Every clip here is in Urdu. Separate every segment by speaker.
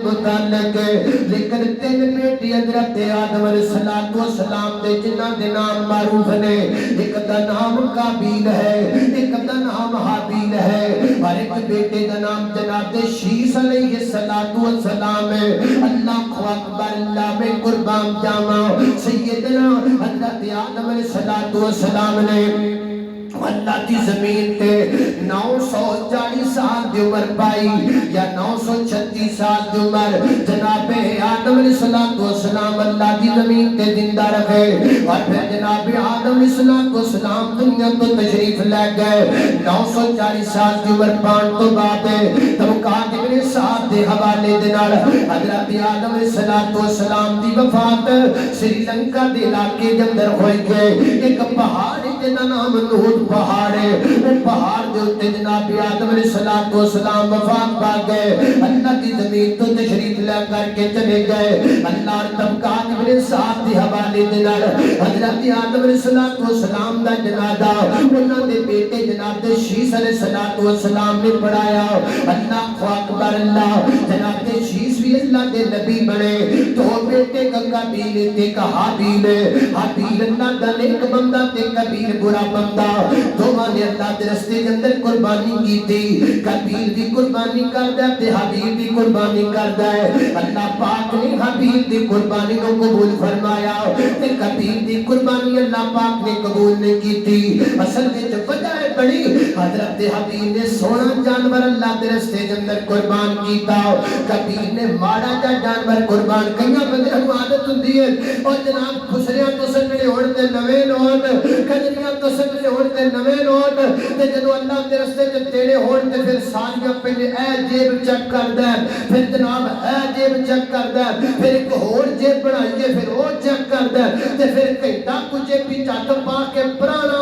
Speaker 1: متعلق لیکن 3 بیٹی حضرت آدم علیہ السلام دے جنہاں دے نام معروف نے. ایک دا نام قابیل ہے, ایک دا نام حابیل ہے, اور ایک بیٹے دا نام جناب شیس علیہ السلام ہے. اللہ اکبر, اللہ میں قربان جاواں. سیدنا حضرت آدم علیہ السلام نے اللہ کی زمین تے 940 سال دی عمر پائی یا 936 سال دی عمر. جناب آدم علیہ السلام اللہ کی زمین تے زندہ رکھے, اور پھر جناب آدم علیہ السلام دنیا تو تشریف لے گئے. 940 سال دی عمر پان تو بعد طبقات ابن سعد دے حوالے دے نال حضرت آدم علیہ السلام دی وفات سری لنکا دے علاقے دے اندر ہوئی گئے. ایک پہاڑ جنہاں نام نوح پہاڑ ہے, وہ پہاڑ دے اوتے جناب آدم علیہ السلام وفات پا گئے. اللہ کی زمین تو تشریف لے کر کے چلے گئے. اللہ طبقات ابن سعد دے حوالے دے نال حضرت آدم علیہ السلام دا جنازہ انہاں دے بیٹے جناب شیس علیہ السلام نے پڑھایا. اللہ اکبر, اللہ جناب شیس بھی اللہ دے نبی بنے. تو بیٹے کا قابیل تے کا حابیل, حابیل اللہ دا نیک بندہ تے قابیل برا بندہ. دوواں نے اللہ دے رستے دے اندر قربانی کی تھی. قابیل دی قربانی کردا ہے تے حابیل دی قربانی کردا ہے. اللہ پاک نے حابیل دی قربانی کو قبول فرمایا تے قابیل دی قربانی اللہ پاک نے قبول نہیں کی تھی. اصل وچ وجہ ہے بڑی, حضرت حابیل نے سونا جانور اللہ دے رستے دے اندر قربان کیتا. قابیل نے ماڑا جا جانور قربان. کئیاں بندیاں نوں عادت ہوندی ہے او جناب خسریاں تو سننے ہون تے نویں نوٹ, کجریاں تو سننے ہون تے نویں نوٹ, تے جدوں اللہ دے رستے تے تیڑے ہون تے پھر ساریاں پہلے اے جیب چیک کردا ہے, پھر جناب اے جیب چیک کردا ہے, پھر ایک ہور جیب بنائیے پھر او چیک کردا ہے, تے پھر گھنٹا کچھ بھی چٹ پا کے پرانا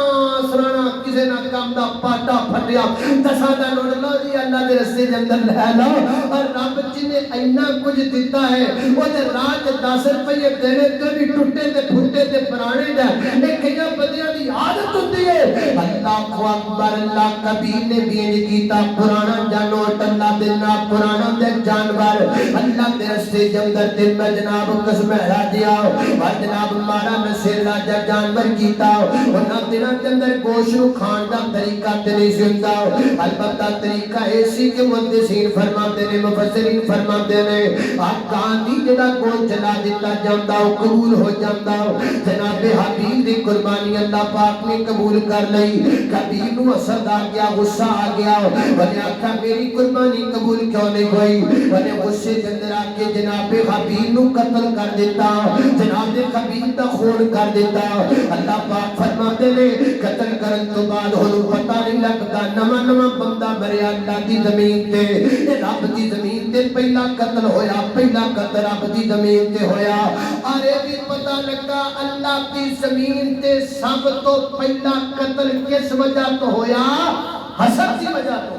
Speaker 1: سرانا کسے نہ کام دا پاٹا پھٹیا 10 دا نوٹ لو جی اللہ دے رستے دے اندر لے لو. اور رب جی نے اینا کچھ دیتا ہے او تے رات 10 روپے دینے تے بھی ٹوٹے تے پھٹے تے پرانے دا. اے کئیاں بندیاں دی عادت ہوندی ہے. اللہ اکبر, اللہ قابیل نے بھی انج کیتا. پرانا جانور اللہ دے نا پرانا دے جانور اللہ دے رستے دے اندر تے میں جناب قسم ہے دیا, اور جناب مارا مسیلا جا جانور کیتا. انہاں دناں دے اندر گوشت نوں کھان دا طریقہ تے نہیں ہوندا. البتہ طریقہ ایسی کہ محدثین فرماتے نے, مفسرین فرماتے نے آقانی جڑا گوشت چلا دیتا جاندا او قبول ہو جاندا. جناب حبیب دی قربانی اللہ پاک نے قبول کر لئی. قابیل نوں حسد آ گیا, غصہ آ گیا, انہیں آکھا میری قربانی قبول کیوں نہیں ہوئی. انہیں غصے دے اندر آ کے جناب حبیب نوں قتل کر دیتا, جناب حبیب دا خون کر دیتا. اللہ پاک فرماتے نے قتل کرن تو بعد انہوں پتہ نہیں لگتا نواں نواں بندہ مریا اللہ دی زمین تے. رب دی زمین تے پہلا قتل ہویا, پہلا قتل رب دی زمین تے ہویا. ارے بھی پتہ لگا اللہ دی زمین تے سب تو پہلا قتل کس وجہ تو ہویا, حسد کی وجہ تو.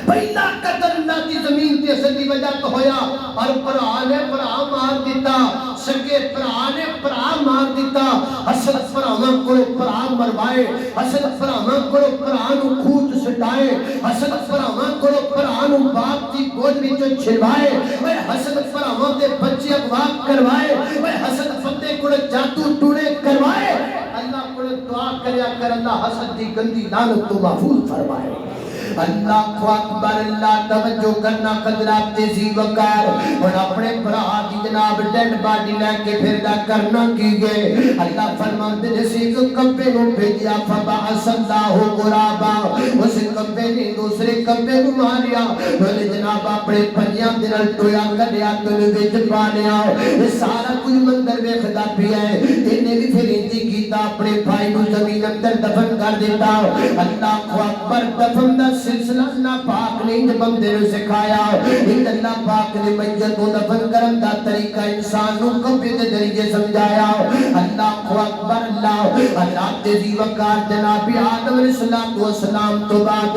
Speaker 1: پہلا قتل اللہ کی زمین تے حسد کی وجہ تو ہویا. اور بھرا نے بھرا مار دیتا, سکے بھرا نے بھرا مار دیتا. حسد بھراواں کولوں بھرا مروائے, حسد بھراواں کولوں بھرا نوں کھوت سٹائے, حسد بھراواں کولوں بھرا نوں باپ دی گود وچوں چھڑوائے, اوے حسد بھراواں دے بچے اغوا کروائے, اوے حسد فتح کولوں جادو ٹوڑے کروائے. اللہ کو دعا کریا کر اللہ حسد دی گندی لعنت تو محفوظ فرمائے. اللہ اکبر, اللہ توجہ کرنا قدرات تیزی وقار. اور اپنے بھرا دی جناب ڈیڈ باڈی لے کے پھردا کرنا کی گئے. اللہ فرماتے نے ایک کبے کو بھیجیا فبعث اللہ غرابا, اس کبے نے دوسرے کبے کو ماریا, انہیں جناب اپنے پنجیاں دے نال ٹویا کڈیا تے وچ پا لیا. یہ سارا کچھ منظر ویکھدا پیا ہے. انہیں بھی پھر انجی کیتا, اپنے بھائی نوں زمین اندر دفن کر دیتا. اللہ اکبر, دفن دا سلسلہ اللہ پاک نے ان بندے نے سکھایا. ان اللہ پاک نے میت کو دفن کرن دا طریقہ انسان نوں کبے دے ذریعے سمجھایا. اللہ اکبر, اللہ تیزی وقار جناب آدم علیہ السلام تو بعد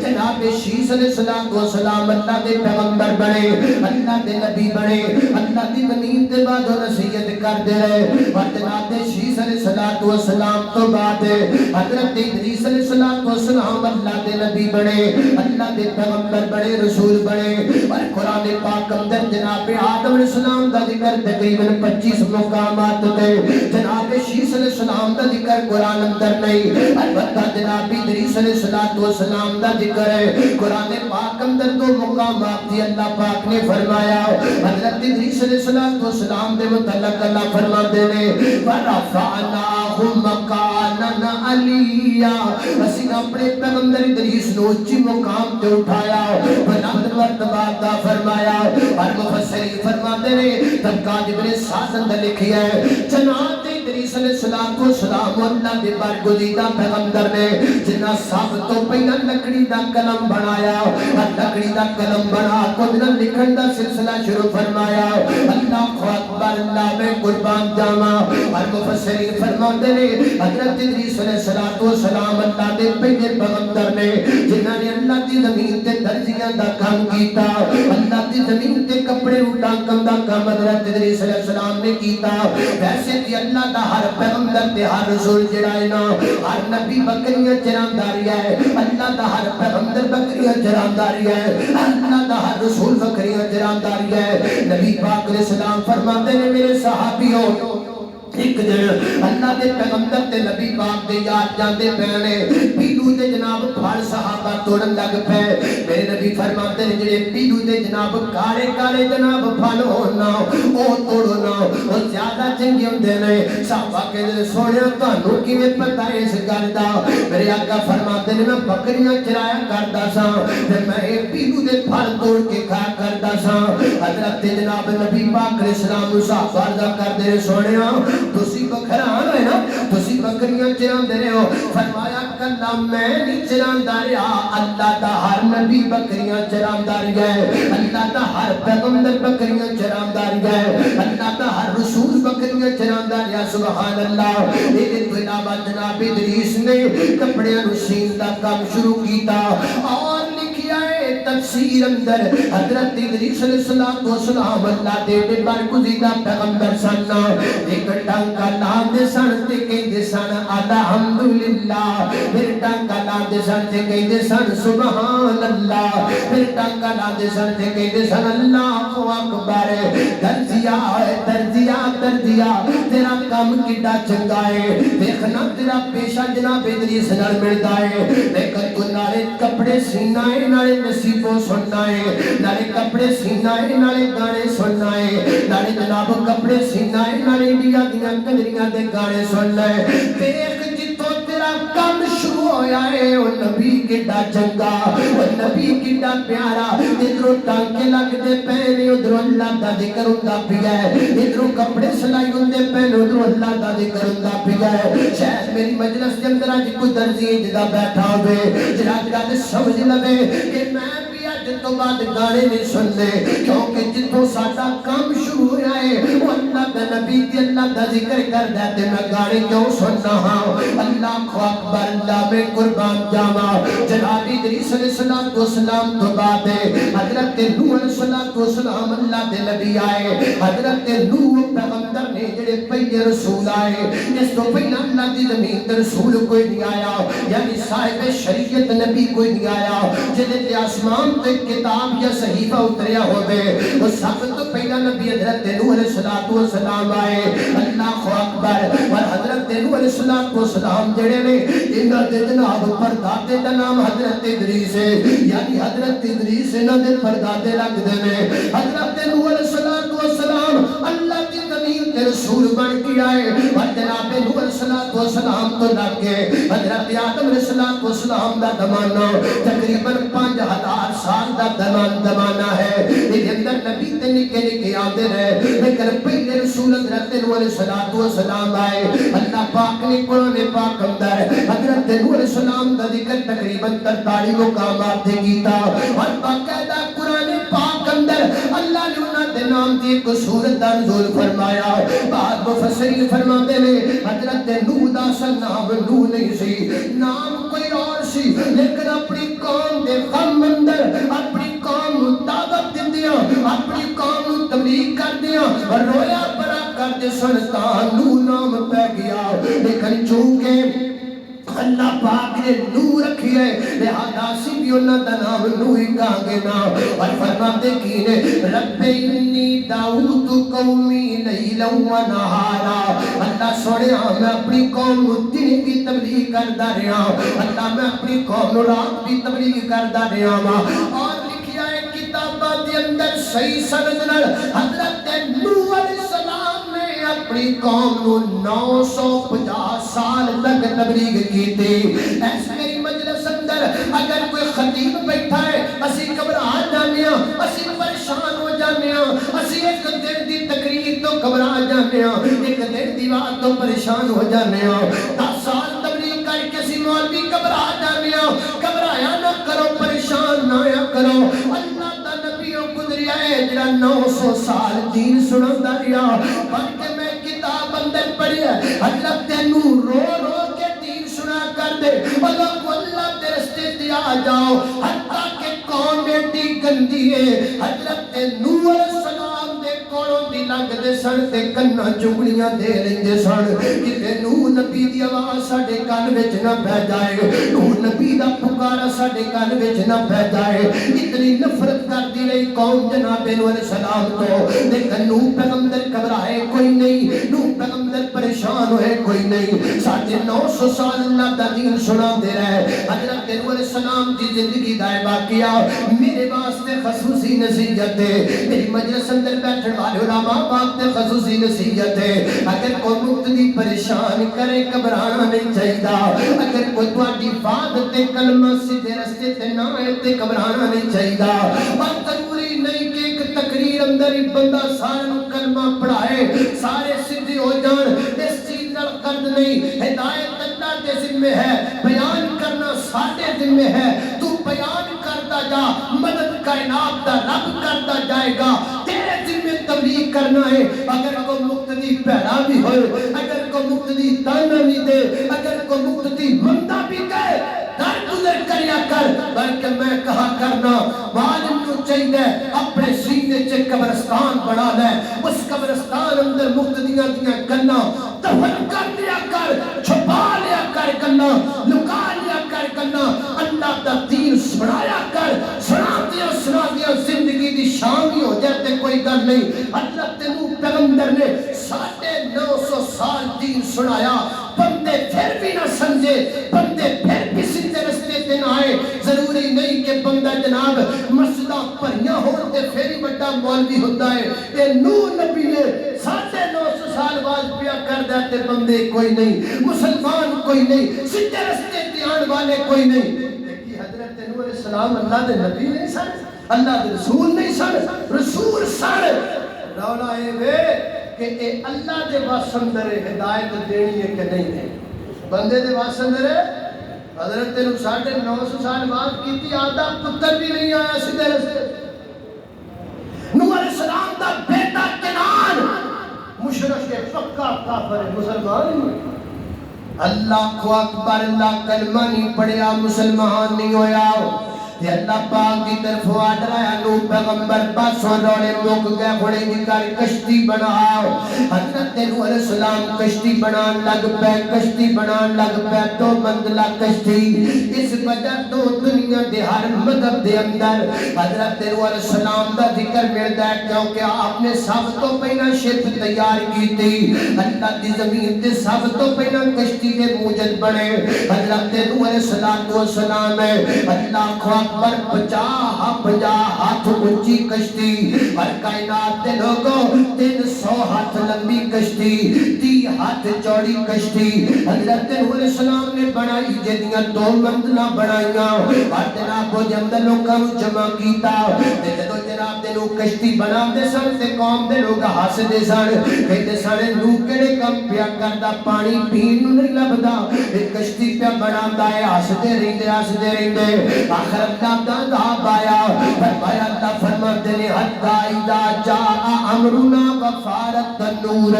Speaker 1: جناب شیس علیہ السلام اللہ دے پیغمبر بنے. اللہ اللہ دے نبی بنے اللہ دی زمین تے بعد نصیحت کردے رہے اور جناب شیس علیہ السلام تو بعد حضرت ادریس علیہ السلام اللہ دے نبی بنے اللہ دے پیغمبر بنے رسول بنے اور قرآن پاک اندر جناب آدم علیہ السلام دا ذکر تقریباً 25 مقامات تے جناب شیس علیہ السلام دا ذکر قرآن اندر نہیں البتہ جناب ادریس علیہ السلام دا ذکر ہے قرآن پاک اندر 2 مقامات تھی اللہ پاک نے فرمایا حضرت ادریس علیہ السلام دے متعلق اللہ فرماتے ہیں وَرَفَعْنَاهُ مَكَانًا عَلِيًّا اسی نے اپنے پیغمبر ادریس نو اونچی مقام تے اٹھایا بلند مرتبہ عطا فرمایا اور مفسرین فرماتے ہیں تبقات ابن سعد اندر لکھی ہے جناب ادریس علیہ السلام اللہ دے برگزیدہ پیغمبر نے جنہ سب تو پہلا لکڑی دا قلم بنایا اور لکڑی دا قلم بنا کو لکھن دا سلسلہ شروع فرمایا اللہ اکبر اللہ میں قربان جاواں اور مفسرین فرماتے ہیں حضرت ادریس علیہ السلام اللہ دے پہلے پیغمبر نے جنہاں نے اللہ دی زمین تے درزیاں دا کام کیتا اللہ دی زمین تے کپڑے اٹھاکن دا کام حضرت ادریس علیہ السلام نے کیتا ویسے کہ اللہ دا ہر پیغمبر تے ہر رسول جڑا ہے نا ہر نبی بکریاں چرانداری ہے اللہ دا ہر پیغمبر بکریاں چرانداری ہے اللہ دا ہر رسول بکریاں چرانداری ہے نبی پاک علیہ السلام فرماتے ہیں میرے صحابیوں ایک دن اللہ دے پیغمبر تے نبی پاک دے یاد جاندے پہنے پیلو دے جناب پھل صحابہ توڑن لگ پہ میرے نبی فرماتے ہیں جڑے پیلو دے جناب کالے کالے جناب پھل ہونا او توڑو نا او زیادہ چنگے ہوندے نے صحابہ کہندے سونیا تانوں کیویں پتہ ہے اس گل دا میرے آقا فرماتے ہیں میں بکریاں چرایا کردا سا تے میں پیلو دے پھل توڑ کے کھایا کردا سا حضرت جناب نبی پاک علیہ السلام صحابہ عرض کردے سونیا تسی بکران ہے نا تسی بکریاں چران دے رہے ہو فرمایا کلا میں نہیں چران داریا اللہ دا ہر نبی بکریاں چران داری ہے اللہ دا ہر پیغمبر بکریاں چران داری ہے اللہ دا ہر رسول بکریاں چران داری ہے سبحان اللہ لیکن تو علاوہ جناب ادریس نے کپڑے نشین دا کام شروع کیتا اور لکھیا ہے تفسیر اندر حضرت ادریس علیہ السلام اللہ دے برگزیدہ پیغمبر سن ایک ٹانکا لان دے سن تے کہندے سن الحمدللہ پھر ٹانکا لان دے سن تے کہندے سن سبحان اللہ پھر ٹانکا لان دے سن تے کہندے سن اللہ اکبر درجیا تیرا کام کیڈا چنگا ہے دیکھنا تیرا پیشہ جناب ادریس نال ملدا ہے لیکن تو نالے کپڑے سینا ہے نالے نصیبوں سننا ہے نالے کپڑے سینا ہے نالے گانے سننا ہے نالے جناب کپڑے سینا ہے نالے انڈیا دیاں کجریاں دے گانے سن لے دیکھ جتوں تیرا کام شروع ہویا ہے وہ نبی کیڈا چنگا وہ نبی کیڈا پیارا ادھروں ٹانکے لگدے پے ادھروں اللہ دا ذکر ہوندا پیا ہے ادھروں کپڑے سلائی ہوندے پے ادھروں اللہ دا ذکر ہوندا پیا ہے شاید میری مجلس دے اندر اج کوئی درزی جدا بیٹھا ہوے جڑا گل سمجھ لوے کہ میں تو بعد گانے نہیں سننے کیونکہ جتوں ساڈا کام شروع ہوا ہے وہ اللہ دا نبی دی اللہ دا ذکر کر دیتے میں گانے کیوں سننا ہاں اللہ اکبر اللہ میں قربان جاواں جناب ادریس علیہ السلام تو بعد حضرت نوح علیہ السلام اللہ دے نبی آئے حضرت نوح پیغمبر نے جڑے پہلے رسول آئے جس تو پہلا اللہ دی زمین تے رسول کوئی نہیں آیا یعنی صاحب شریعت نبی کوئی نہیں آیا جدے تے آسمان تے کتاب یا صحیفہ اتریا ہوئے وہ سب تو پہلا نبی حضرت نوح علیہ السلام آئے اللہ اکبر اور حضرت نوح علیہ السلام جڑے نے انہاں دے جناب پردادے دا نام حضرت ادریس ہے یعنی حضرت ادریس انہاں دے پردادے لگ دے نے حضرت نوح علیہ السلام اللہ کی زمین تے رسول بن کے آئے اور جناب نوح علیہ السلام تو لگ گئے حضرت آدم علیہ السلام دا زمانہ تقریباً 5000 سال دا زمانہ ہے یہ اندر نبی تے نکے نکے آتے رہے لیکن پہلے رسول حضرت نوح علیہ السلام آئے اللہ پاک نے قرآن پاک اندر حضرت نوح علیہ السلام دا ذکر تقریباً 43 مقامات دے کیتا اور باقاعدہ قرآن پاک اندر اللہ نے انہاں دے نام دی ایک سورت دا نزول فرمایا بعد مفسرین فرماتے ہیں حضرت نوح دا اصل نام نوح نہیں سی نام کوئی اور سی لیکن اپنی قوم دے غم اندر اپنی قوم دعوت دعوت دیندیاں اپنی قوم نو تبلیغ کردیاں رویا بڑا کردے سن تاں نو نام پہ گیا لیکن چونکہ اللہ پاک نے نور رکھی ہے لہذا سی بھی انہاں دا نام نور ہی کہاں گے نا اور فرماتے کی نے رب انی دعوت قومی لیلا و نہارا اللہ سوڑیا میں اپنی قوم دن کی تبلیغ کردا رہا اللہ میں اپنی قوم رات کی تبلیغ کردا رہا اور لکھیا ہے کتاباں دے اندر صحیح سند نال حضرت نوح علیہ السلام نے اپنی قوم نو 950 سال تک تبلیغ کی تھی ایس میری مجلس اندر اگر کوئی خطیب بیٹھا ہے اسی گھبرا جانے اسی پریشان ہو جانے اسی ایک دن دی تقریر تو گھبرا جانے ایک دن دی بات تو پریشان ہو جانے 10 سال تبلیغ کر کے اسی مولوی گھبرا جانے گھبرایا نہ کرو پریشان نہ کرو اللہ دا نبی گزریا ہے جڑا 900 سال دین سناتا رہا بلکہ میں کتاب اندر پڑھی ہے حضرت نو رو رو کے دین سنا کر دے اللہ دے رستے دیا جاؤ حتیٰ کہ کون ایڈی گندی ہے حضرت نوح علیہ السلام دے کولوں دی لنگ دے سن تے کنا چگڑیاں دے لیندے سن کہ نوح نبی دی آواز ساڈے کان وچ نہ پہ جائے نوح نبی دا پکارا ساڈے کان وچ نہ پہ جائے اتنی نفرت کردی رہی قوم جناب نوح علیہ السلام تو لیکن نوح پیغمبر گھبرائے کوئی نہیں نوح پیغمبر پریشان ہوئے کوئی نہیں 950 سال اللہ دا دین سنا دے رہے حضرت نوح علیہ السلام کی زندگی دا واقعہ میرے واسطے خصوصی نصیحت ہے میری مجلس اندر بیٹھنے والے علماء واسطے خصوصی نصیحت ہے اگر کوئی مقتدی پریشان کرے گھبرانا نہیں چاہیے اگر کوئی تہاڈی بات تے کلمہ سیدھے رستے تے نہ آئے تے گھبرانا نہیں چاہیے اور ضروری نہیں کہ ایک تقریر اندر ہی بندہ سارے کلمہ پڑھائے سارے سیدھے ہو جان اس چیز نال قرض نہیں ہدایت اللہ کے ذمہ ہے بیان کرنا ساڈے ذمہ ہے تو بیان کرتا جا مدد کائنات دا رب کرتا جائے گا تیرے ذمہ تبلیغ کرنا ہے اگر کوئی مقتدی پیڑا بھی ہوئے اگر کوئی مقتدی تانا بھی دے اگر کوئی مقتدی مندہ بھی کہے در گزر کریا کر بلکہ میں کہا کرنا معلوم کو چاہیے اپنے سینے چے قبرستان بنا لے اس قبرستان اندر مقتدیاں دیا گنا دفن کر دیا کر چھپا لیا کر گنا لکا لیا کر گنا اللہ دا دین سنایا کر سنا دیا زندگی دی شام ہی ہو جاتے کوئی گل نہیں حضرت نوح پیغمبر نے 950 سال دین سنایا بندے پھر بھی نہ سمجھے بندے پھر بھی سیدھے رستے تے نہ آئے ضروری نہیں کہ بندہ جناب مسجدہ پڑھیاں ہوتے پھر ہی بڑا مولوی ہوتا ہے یہ نوح نبی نے 950 سال بعد پیا کر دیتے بندے کوئی نہیں مسلمان کوئی نہیں سیدھے رستے تے آن والے کوئی نہیں لیکن حضرت نوح علیہ السلام اللہ دے نبی نہیں سن اللہ دے رسول نہیں سن رسول سن رولا اے وے کہ اے اللہ دے واسندر ہدایت دینی ہے کہ نہیں ہے بندے دے واسندر حضرت نے 950 سال بعد کی تھی آدھا پتر بھی نہیں آیا سیدھے رستے نوح علیہ السلام دا بیٹا کنان مشرک کے پکا کافر مسلمان اللہ کو اکبر اللہ کلمہ نہیں پڑھیا مسلمان نہیں ہویا تے اللہ پاک کی طرف آڈرایا نوح پیغمبر پاسوں روڑے موک گئے ہونے نکال کشتی بناؤ حضرت نوح علیہ السلام کشتی بنان لگ پہ کشتی بنان لگ پہ 2 منزلہ کشتی اس وجہ تو دنیا دے ہر مذہب دے اندر حضرت نوح علیہ السلام دا ذکر ملتا ہے کیونکہ آپ نے سب تو پہلا شپ تیار کی تھی اللہ دی زمین تے سب تو پہلا کشتی دے موجد بنے حضرت نوح علیہ السلام ہے اللہ کو اکبر 50 ہاتھ اونچی کشتی اور کائنات دے لوگوں 300 ہاتھ لمبی کشتی 30 ہاتھ چوڑی کشتی حضرت نوح علیہ السلام نے بنائی جدیاں 2 منزلہ بنائیاں اور جناب وہ جمدہ لوگوں جمع کیتا جدو جناب دے لوگ کشتی بنا دے سن تے قوم دے لوگ ہاس دے سن کہتے سن نوح کڑے کم پیا کردا پانی پین نہیں لبدا کشتی پیا بنا دا ہے ہاس دے رہندے آخر عذاب دا عذاب آیا فرمایا اللہ فرماتے نے حتی اذا جاء امرنا وفارت تنور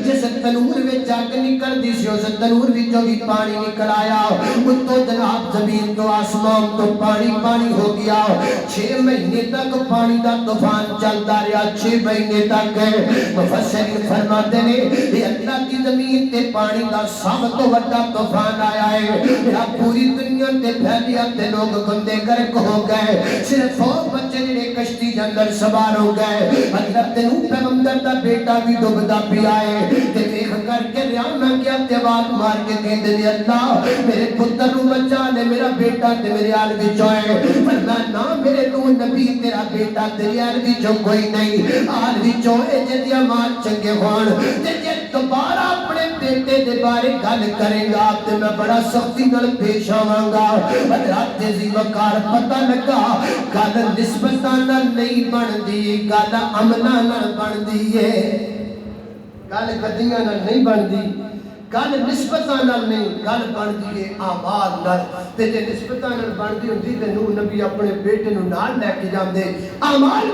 Speaker 1: جس تنور وچ اگ نکل دی سی اس تنور وچوں بھی پانی نکل آیا اتوں جناب زمین تو آسمان تو پانی پانی ہو گیا 6 مہینے تک پانی دا طوفان چلتا رہا 6 مہینے تک مفسرین فرماتے ہیں یہ اللہ کی زمین تے پانی دا سب تو بڑا طوفان آیا ہے پوری دنیا تے پھیلیا تے لوگ گندے غرق ہو گئے صرف وہ بچے جڑے کشتی کے اندر سوار ہو گئے حضرت نوح پیغمبر دا بیٹا بھی ڈوبدا پیا ہے تے دیکھ کر کے ریا نہ کیا تے بات مار کے کہندے نے اللہ میرے پتر نو بچا لے میرا بیٹا تے میرے آل وچوں ہے فرمایا نہ میرے نوح نبی تیرا بیٹا تیرے آل وچوں کوئی نہیں آل وچوں اے جے مال چنگے ہون تے جے دوبارہ اپنے بیٹے دے بارے گل کرے گا تے میں بڑا سختی نال پیش آواں گا حضرت عزیز وقار پتہ لگا گل نسبتاں نال نہیں بندی گل عملاں نال بندی ہے گل گدیاں نال نہیں بندی گل نسبتاں نال نہیں گل بندی ہے اعمال نال تے جے نسبتاں نال بندی ہوندی تے نوح نبی اپنے بیٹے نو نال لے کے جاندے اعمال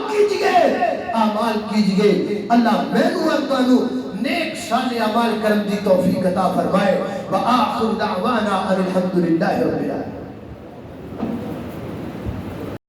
Speaker 1: کیجئے اللہ مینوں اور تانوں نیک صالح اعمال کرن دی توفیق عطا فرمائے وآخر دعوانا ان الحمدللہ رب العالمین